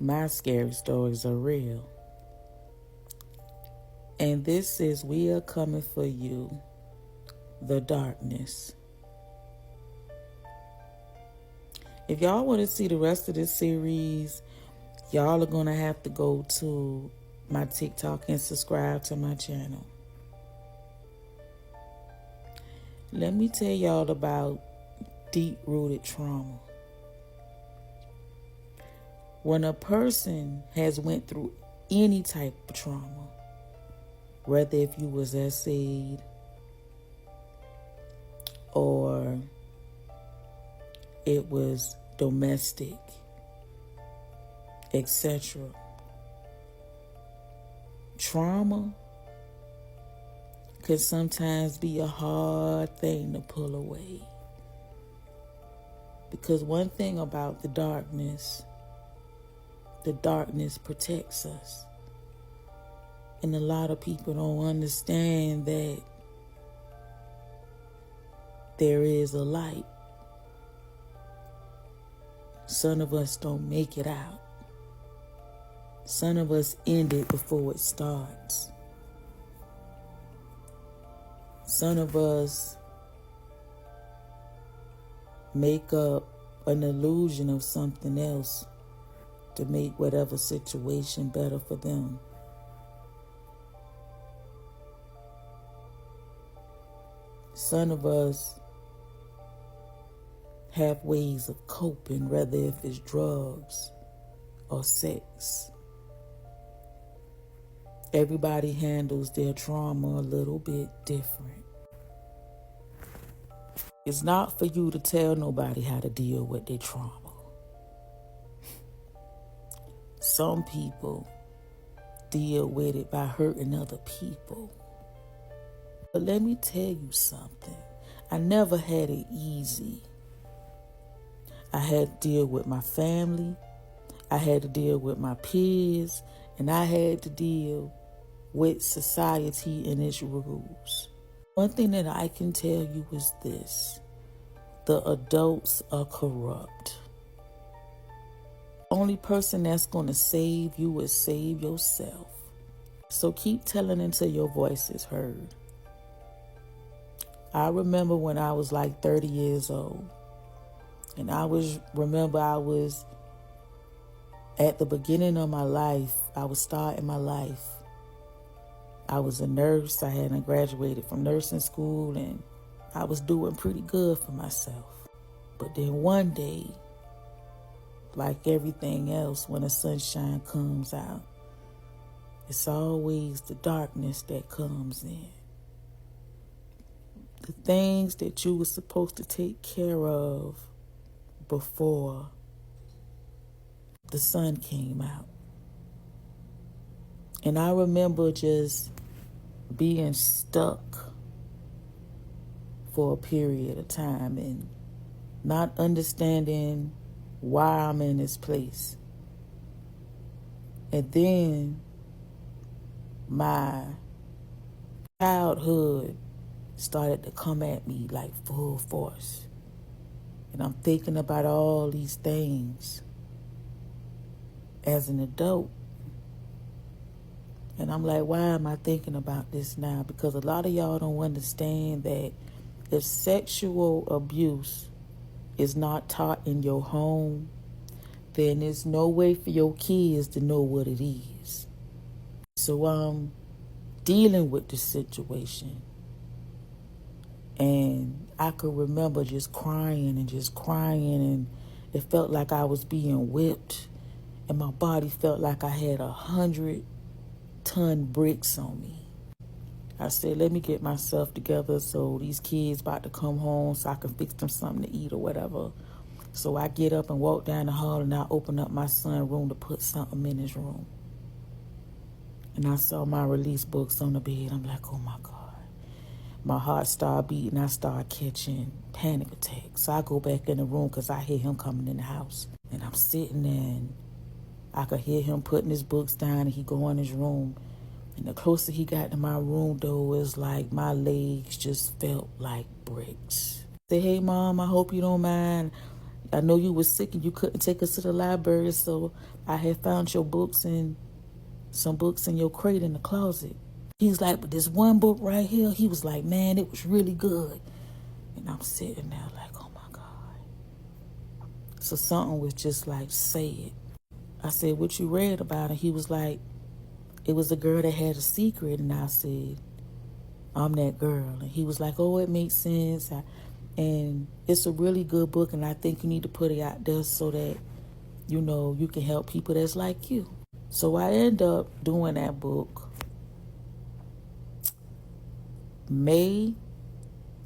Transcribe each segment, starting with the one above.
My scary stories are real. And this is We Are Coming For You, The Darkness. If y'all want to see the rest of this series, y'all are going to have to go to my TikTok and subscribe to my channel. Let me tell y'all about deep-rooted trauma. When a person has went through any type of trauma, whether if you was essayed or it was domestic, etc., trauma can sometimes be a hard thing to pull away. Because one thing about the darkness protects us. And a lot of people don't understand that there is a light. Some of us don't make it out. Some of us end it before it starts. Some of us make up an illusion of something else to make whatever situation better for them. Some of us have ways of coping, whether if it's drugs or sex. Everybody handles their trauma a little bit different. It's not for you to tell nobody how to deal with their trauma. Some people deal with it by hurting other people. But let me tell you something. I never had it easy. I had to deal with my family. I had to deal with my peers. And I had to deal with society and its rules. One thing that I can tell you is this. The adults are corrupt. Only person that's going to save you is save yourself. So keep telling until your voice is heard. I remember when I was like 30 years old. And I was at the beginning of my life. I was starting my life. I was a nurse. I hadn't graduated from nursing school, and I was doing pretty good for myself. But then one day, like everything else, when the sunshine comes out, it's always the darkness that comes in. The things that you were supposed to take care of before the sun came out. And I remember just being stuck for a period of time and not understanding why I'm in this place. And then my childhood started to come at me like full force. And I'm thinking about all these things as an adult. And I'm like, why am I thinking about this now? Because a lot of y'all don't understand that if sexual abuse is not taught in your home, then there's no way for your kids to know what it is. So I'm dealing with the situation. And I could remember just crying, and it felt like I was being whipped. And my body felt like I had 100-ton bricks on me. I said, let me get myself together so these kids about to come home so I can fix them something to eat or whatever. So I get up and walk down the hall, and I open up my son's room to put something in his room. And I saw my release books on the bed. I'm like, oh my God. My heart started beating. I started catching panic attacks. So I go back in the room because I hear him coming in the house. And I'm sitting there, and I could hear him putting his books down, and he go in his room. And the closer he got to my room door, it was like my legs just felt like bricks. I said, hey, Mom, I hope you don't mind. I know you were sick and you couldn't take us to the library, so I had found your books and some books in your crate in the closet. He was like, but this one book right here, he was like, man, it was really good. And I'm sitting there like, oh my God. So something was just like, say it. I said, what you read about? And he was like, it was a girl that had a secret. And I said, I'm that girl. And he was like, oh, it makes sense. And it's a really good book, and I think you need to put it out there so that, you know, you can help people that's like you. So I end up doing that book May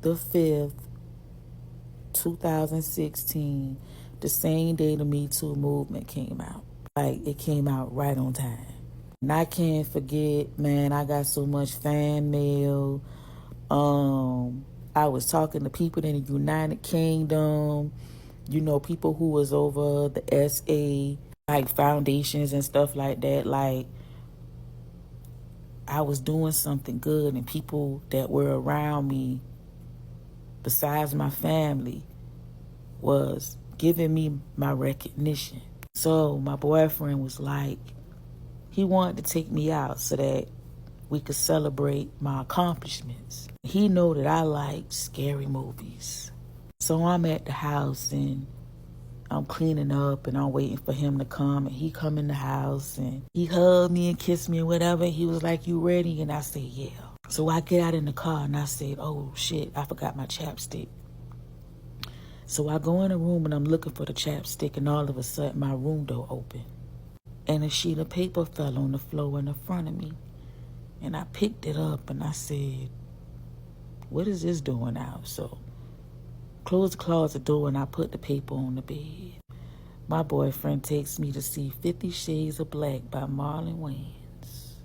the 5th, 2016, the same day the Me Too movement came out. Like, it came out right on time. And I can't forget, man, I got so much fan mail. I was talking to people in the United Kingdom, you know, people who was over the SA, like foundations and stuff like that. Like, I was doing something good, and people that were around me, besides my family, was giving me my recognition. So my boyfriend was like, he wanted to take me out so that we could celebrate my accomplishments. He know that I like scary movies. So I'm at the house and I'm cleaning up and I'm waiting for him to come, and he come in the house and he hugged me and kissed me and whatever. He was like, you ready? And I said, yeah. So I get out in the car and I said, oh shit, I forgot my chapstick. So I go in the room and I'm looking for the chapstick, and all of a sudden my room door open and a sheet of paper fell on the floor in front of me. And I picked it up and I said, what is this doing out? So closed the closet door and I put the paper on the bed. My boyfriend takes me to see 50 Shades of Black by Marlon Wayans.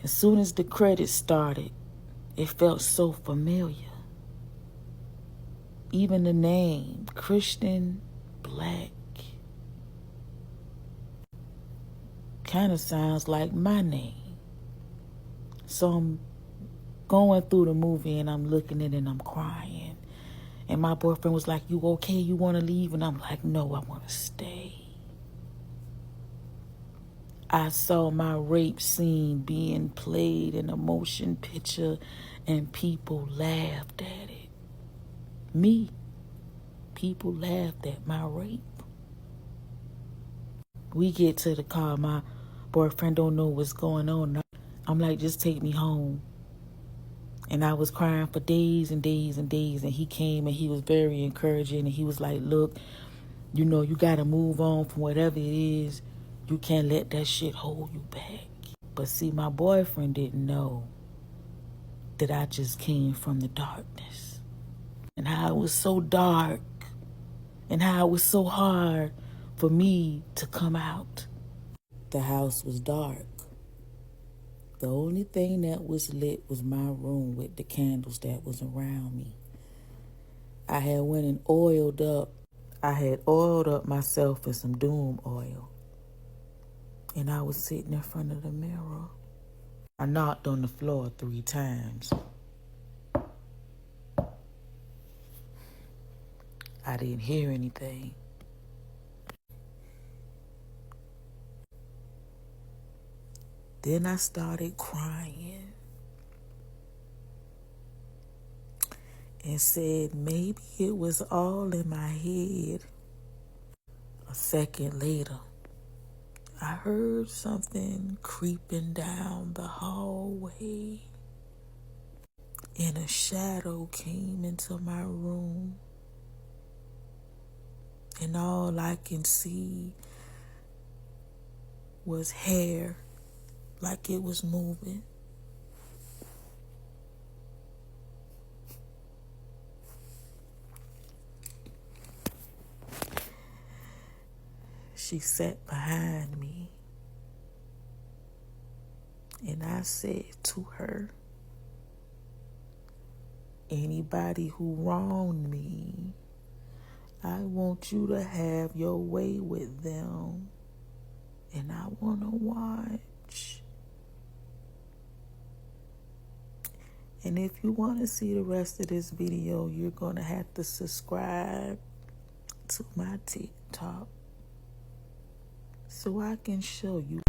As soon as the credits started, it felt so familiar. Even the name, Christian Black, kind of sounds like my name. So I'm going through the movie and I'm looking at it and I'm crying. And my boyfriend was like, you okay? You want to leave? And I'm like, no, I want to stay. I saw my rape scene being played in a motion picture and people laughed at it. Me. People laughed at my rape. We get to the car. My boyfriend don't know what's going on. I'm like, just take me home. And I was crying for days and days and days. And he came and he was very encouraging. And he was like, look, you know, you got to move on from whatever it is. You can't let that shit hold you back. But see, my boyfriend didn't know that I just came from the darkness. And how it was so dark. And how it was so hard for me to come out. The house was dark. The only thing that was lit was my room with the candles that was around me. I had went and oiled up. I had oiled up myself with some doom oil. And I was sitting in front of the mirror. I knocked on the floor 3 times. I didn't hear anything. Then I started crying and said maybe it was all in my head. A second later, I heard something creeping down the hallway, and a shadow came into my room, and all I can see was hair like it was moving. She sat behind me, and I said to her, anybody who wronged me, I want you to have your way with them, and I want to watch. And if you want to see the rest of this video, you're going to have to subscribe to my TikTok so I can show you.